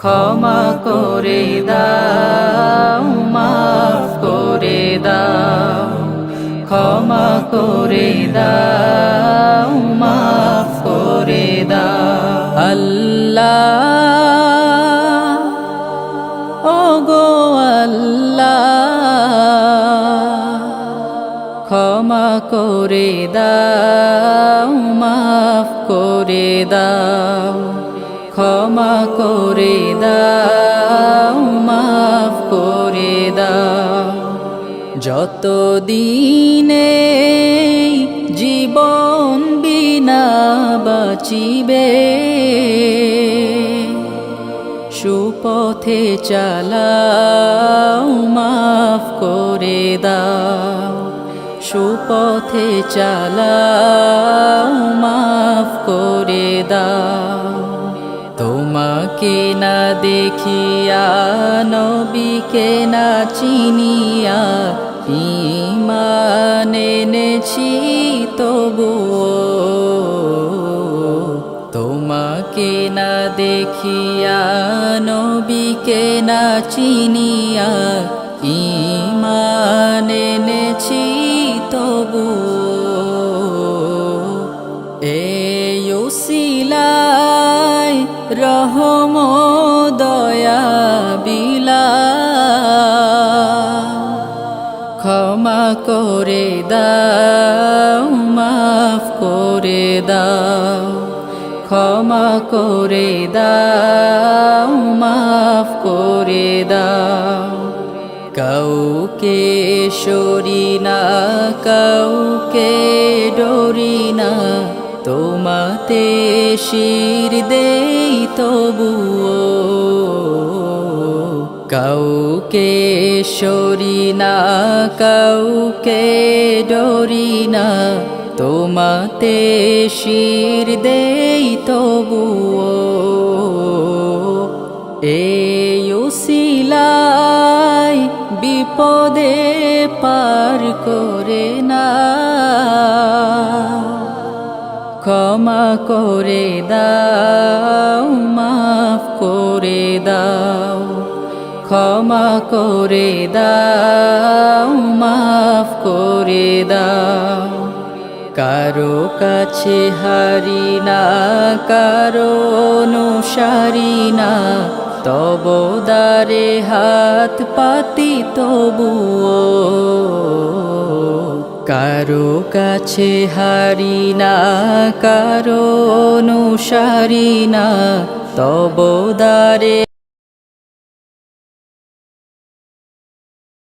ক্ষমা করে দাও, মাফ করে দাও, ক্ষমা করে দাও, মাফ করে দাও। আল্লাহ, ওগো আল্লাহ, ক্ষমা করে দাও, মাফ করে দাও, ক্ষমা করে দাও, মাফ করে দাও। যত দিনে জীবন বিনা বাঁচিবে, সুপথে চালাও, মাফ করে দাও, সুপথে চালাও, মাফ করে দাও। তোমাকে না দেখিয়া, নবীকে না চিনিয়া, ঈমান এনেছি তবুও, তোমাকে না দেখিয়া, নবীকে না চিনিয়া, ঈমান এনেছি তবুও। এই উসিলায় রহম দয়া বিলাও, ক্ষমা করে দাও, মাফ করে দাও, ক্ষমা করে দাও, মাফ করে দাও। কাউকে সরি না, কাউকে ডরি না, তোমাতে শির দেই তবুও। কাউকে সরি না, কাউকে ডরি না, তোমাতে শির দেই তবুও। এই উসিলায় বিপদে পার করে না, ক্ষমা করে দাও, মাফ করে দাও, ক্ষমা করে দাও, মাফ করে দাও। কারো কাছে হারি না, কারো অনুসারী না, তব দ্বারে হাত পাতি তবুও। কারো কাছে হারি না, কারো অনুসারী না, তব দ্বারে